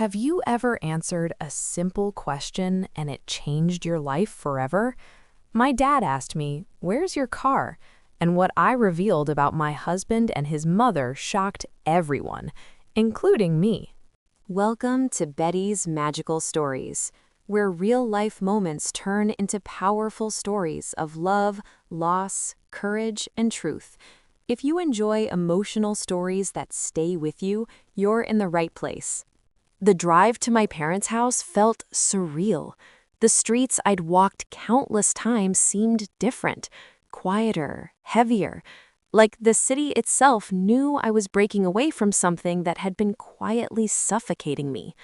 Have you ever answered a simple question and it changed your life forever? My dad asked me, "Where's your car?" And what I revealed about my husband and his mother shocked everyone, including me. Welcome to Betty's Magical Stories, where real-life moments turn into powerful stories of love, loss, courage, and truth. If you enjoy emotional stories that stay with you, you're in the right place. The drive to my parents' house felt surreal. The streets I'd walked countless times seemed different, quieter, heavier. Like the city itself knew I was breaking away from something that had been quietly suffocating me.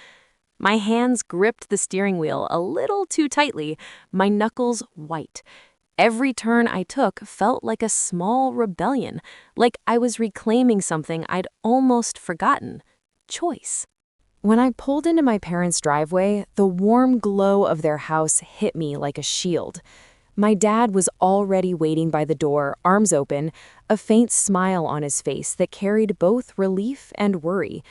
My hands gripped the steering wheel a little too tightly, my knuckles white. Every turn I took felt like a small rebellion, like I was reclaiming something I'd almost forgotten: choice. When I pulled into my parents' driveway, the warm glow of their house hit me like a shield. My dad was already waiting by the door, arms open, a faint smile on his face that carried both relief and worry.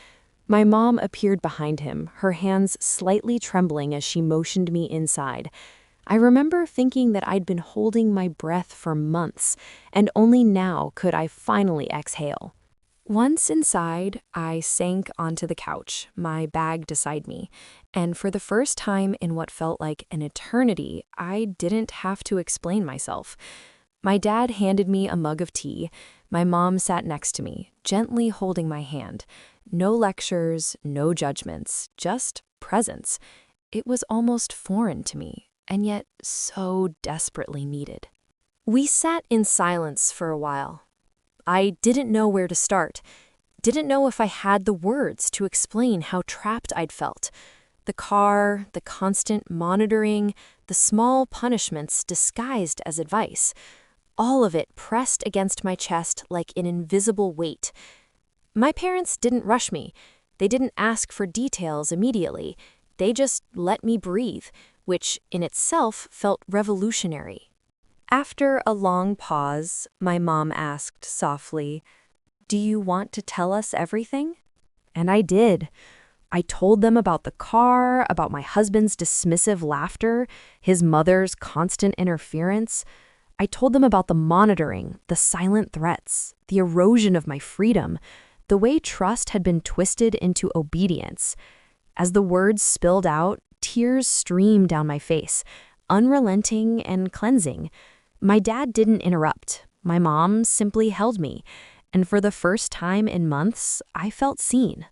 My mom appeared behind him, her hands slightly trembling as she motioned me inside. I remember thinking that I'd been holding my breath for months, and only now could I finally exhale. Once inside, I sank onto the couch, my bag beside me, and for the first time in what felt like an eternity, I didn't have to explain myself. My dad handed me a mug of tea. My mom sat next to me, gently holding my hand. No lectures, no judgments, just presence. It was almost foreign to me, and yet so desperately needed. We sat in silence for a while. I didn't know where to start, didn't know if I had the words to explain how trapped I'd felt. The car, the constant monitoring, the small punishments disguised as advice, all of it pressed against my chest like an invisible weight. My parents didn't rush me. They didn't ask for details immediately. They just let me breathe, which in itself felt revolutionary. After a long pause, my mom asked softly, "Do you want to tell us everything?" And I did. I told them about the car, about my husband's dismissive laughter, his mother's constant interference. I told them about the monitoring, the silent threats, the erosion of my freedom, the way trust had been twisted into obedience. As the words spilled out, tears streamed down my face, unrelenting and cleansing. My dad didn't interrupt. My mom simply held me, and for the first time in months, I felt seen.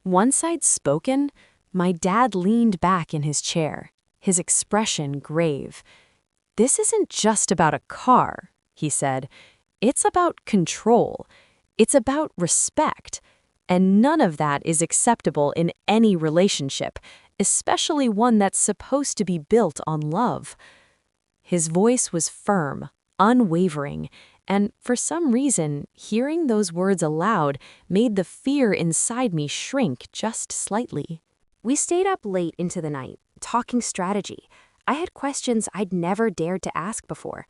Once I'd spoken, my dad leaned back in his chair, his expression grave. "This isn't just about a car," he said. "It's about control. It's about respect. And none of that is acceptable in any relationship, especially one that's supposed to be built on love." His voice was firm, unwavering, and for some reason, hearing those words aloud made the fear inside me shrink just slightly. We stayed up late into the night, talking strategy. I had questions I'd never dared to ask before.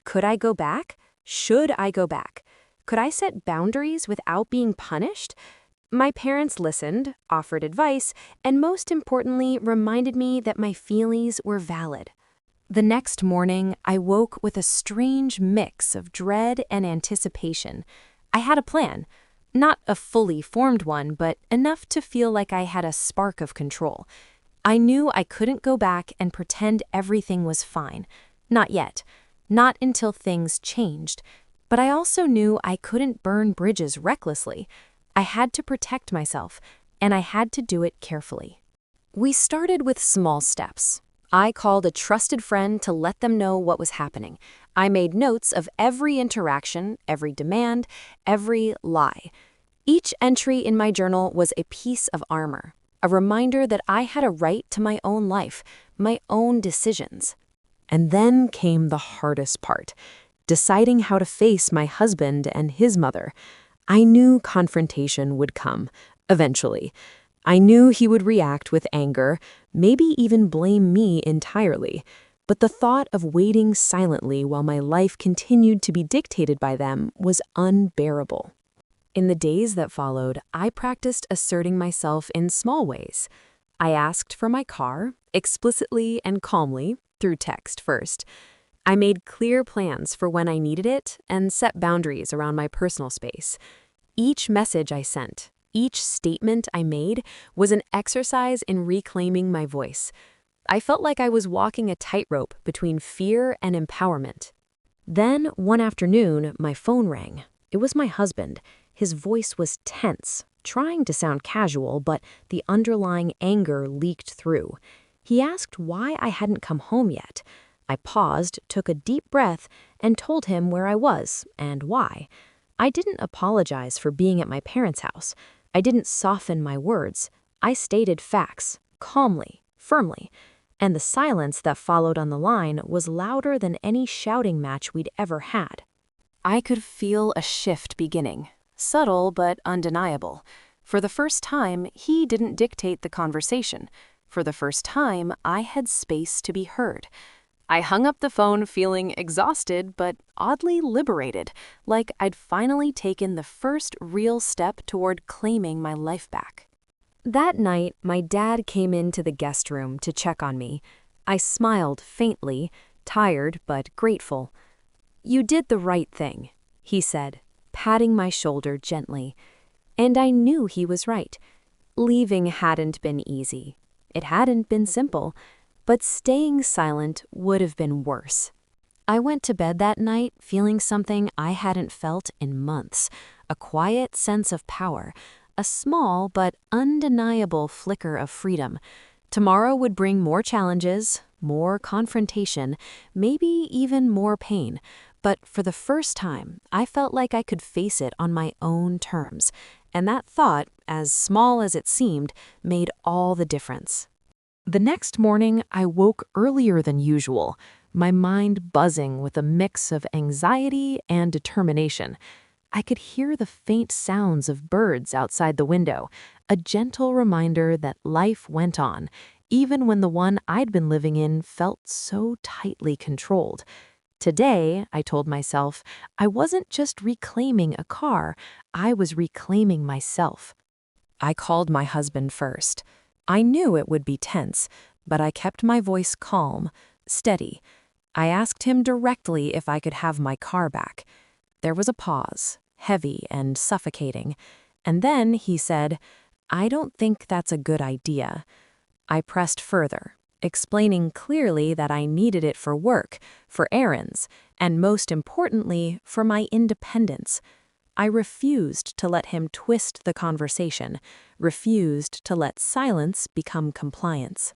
Could I go back? Should I go back? Could I set boundaries without being punished? My parents listened, offered advice, and most importantly, reminded me that my feelings were valid. The next morning, I woke with a strange mix of dread and anticipation. I had a plan. Not a fully formed one, but enough to feel like I had a spark of control. I knew I couldn't go back and pretend everything was fine. Not yet. Not until things changed. But I also knew I couldn't burn bridges recklessly. I had to protect myself, and I had to do it carefully. We started with small steps. I called a trusted friend to let them know what was happening. I made notes of every interaction, every demand, every lie. Each entry in my journal was a piece of armor, a reminder that I had a right to my own life, my own decisions. And then came the hardest part, deciding how to face my husband and his mother. I knew confrontation would come, eventually. I knew he would react with anger, maybe even blame me entirely. But the thought of waiting silently while my life continued to be dictated by them was unbearable. In the days that followed, I practiced asserting myself in small ways. I asked for my car, explicitly and calmly, through text first. I made clear plans for when I needed it and set boundaries around my personal space. Each message I sent, each statement I made, was an exercise in reclaiming my voice. I felt like I was walking a tightrope between fear and empowerment. Then, one afternoon, my phone rang. It was my husband. His voice was tense, trying to sound casual, but the underlying anger leaked through. He asked why I hadn't come home yet. I paused, took a deep breath, and told him where I was and why. I didn't apologize for being at my parents' house. I didn't soften my words. I stated facts, calmly, firmly. And the silence that followed on the line was louder than any shouting match we'd ever had. I could feel a shift beginning, subtle but undeniable. For the first time, he didn't dictate the conversation. For the first time, I had space to be heard. I hung up the phone feeling exhausted but oddly liberated, like I'd finally taken the first real step toward claiming my life back. That night, my dad came into the guest room to check on me. I smiled faintly, tired but grateful. "You did the right thing," he said, patting my shoulder gently. And I knew he was right. Leaving hadn't been easy. It hadn't been simple, but staying silent would have been worse. I went to bed that night feeling something I hadn't felt in months, a quiet sense of power, a small but undeniable flicker of freedom. Tomorrow would bring more challenges, more confrontation, maybe even more pain. But for the first time, I felt like I could face it on my own terms. And that thought, as small as it seemed, made all the difference. The next morning, I woke earlier than usual, my mind buzzing with a mix of anxiety and determination. I could hear the faint sounds of birds outside the window, a gentle reminder that life went on, even when the one I'd been living in felt so tightly controlled. Today, I told myself, I wasn't just reclaiming a car, I was reclaiming myself. I called my husband first. I knew it would be tense, but I kept my voice calm, steady. I asked him directly if I could have my car back. There was a pause, heavy and suffocating, and then he said, "I don't think that's a good idea." I pressed further, explaining clearly that I needed it for work, for errands, and most importantly, for my independence. I refused to let him twist the conversation, refused to let silence become compliance.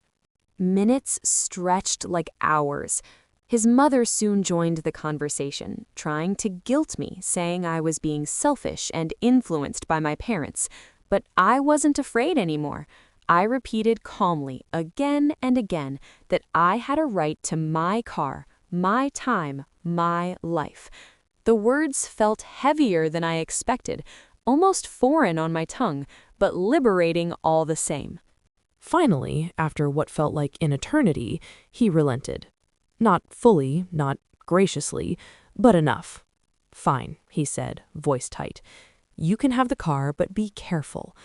Minutes stretched like hours. His mother soon joined the conversation, trying to guilt me, saying I was being selfish and influenced by my parents. But I wasn't afraid anymore. I repeated calmly, again and again, that I had a right to my car, my time, my life. The words felt heavier than I expected, almost foreign on my tongue, but liberating all the same. Finally, after what felt like an eternity, he relented. Not fully, not graciously, but enough. "Fine," he said, voice tight. "You can have the car, but be careful."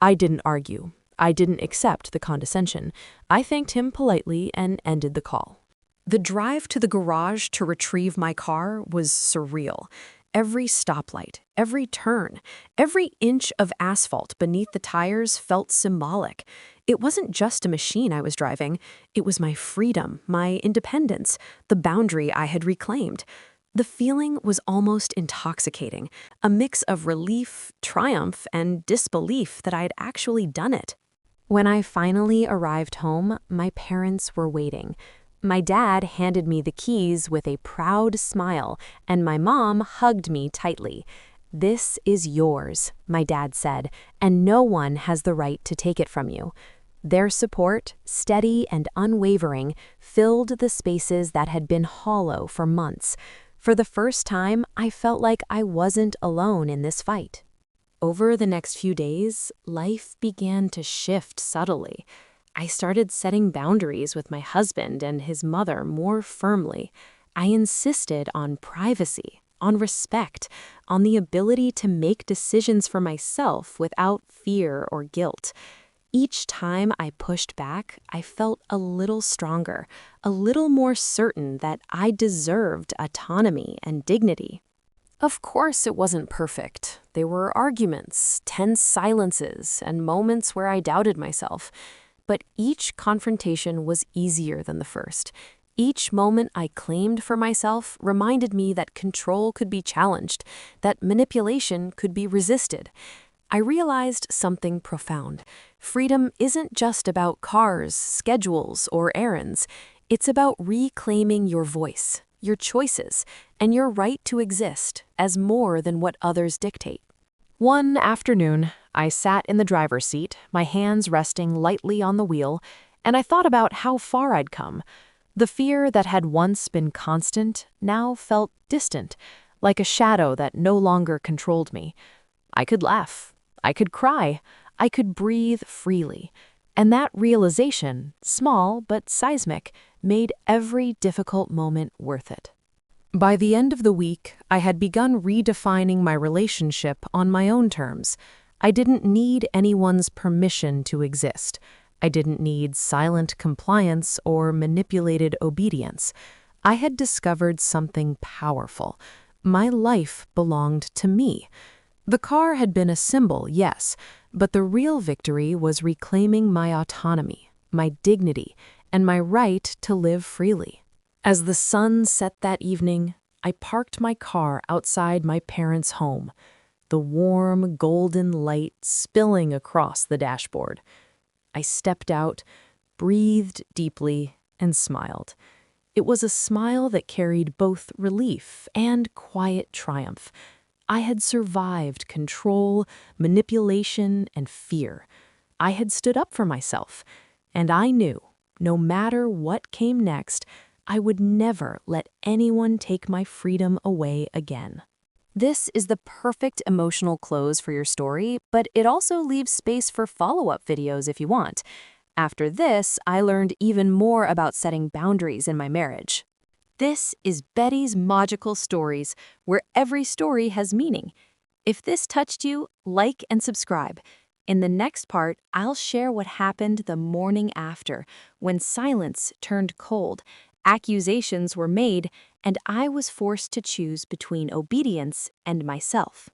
I didn't argue. I didn't accept the condescension. I thanked him politely and ended the call. The drive to the garage to retrieve my car was surreal. Every stoplight, every turn, every inch of asphalt beneath the tires felt symbolic. It wasn't just a machine I was driving. It was my freedom, my independence, the boundary I had reclaimed. The feeling was almost intoxicating, a mix of relief, triumph, and disbelief that I had actually done it. When I finally arrived home, my parents were waiting. My dad handed me the keys with a proud smile, and my mom hugged me tightly. "This is yours," my dad said, "and no one has the right to take it from you." Their support, steady and unwavering, filled the spaces that had been hollow for months. For the first time, I felt like I wasn't alone in this fight. Over the next few days, life began to shift subtly. I started setting boundaries with my husband and his mother more firmly. I insisted on privacy, on respect, on the ability to make decisions for myself without fear or guilt. Each time I pushed back, I felt a little stronger, a little more certain that I deserved autonomy and dignity. Of course, it wasn't perfect. There were arguments, tense silences, and moments where I doubted myself. But each confrontation was easier than the first. Each moment I claimed for myself reminded me that control could be challenged, that manipulation could be resisted. I realized something profound. Freedom isn't just about cars, schedules, or errands. It's about reclaiming your voice, your choices, and your right to exist as more than what others dictate. One afternoon, I sat in the driver's seat, my hands resting lightly on the wheel, and I thought about how far I'd come. The fear that had once been constant now felt distant, like a shadow that no longer controlled me. I could laugh. I could cry. I could breathe freely. And that realization, small but seismic, made every difficult moment worth it. By the end of the week, I had begun redefining my relationship on my own terms. I didn't need anyone's permission to exist. I didn't need silent compliance or manipulated obedience. I had discovered something powerful. My life belonged to me. The car had been a symbol, yes, but the real victory was reclaiming my autonomy, my dignity, and my right to live freely. As the sun set that evening, I parked my car outside my parents' home, the warm, golden light spilling across the dashboard. I stepped out, breathed deeply, and smiled. It was a smile that carried both relief and quiet triumph. I had survived control, manipulation, and fear. I had stood up for myself, and I knew, no matter what came next, I would never let anyone take my freedom away again. This is the perfect emotional close for your story, but it also leaves space for follow-up videos if you want. After this, I learned even more about setting boundaries in my marriage. This is Betty's Magical Stories, where every story has meaning. If this touched you, like and subscribe. In the next part, I'll share what happened the morning after, when silence turned cold, accusations were made, and I was forced to choose between obedience and myself.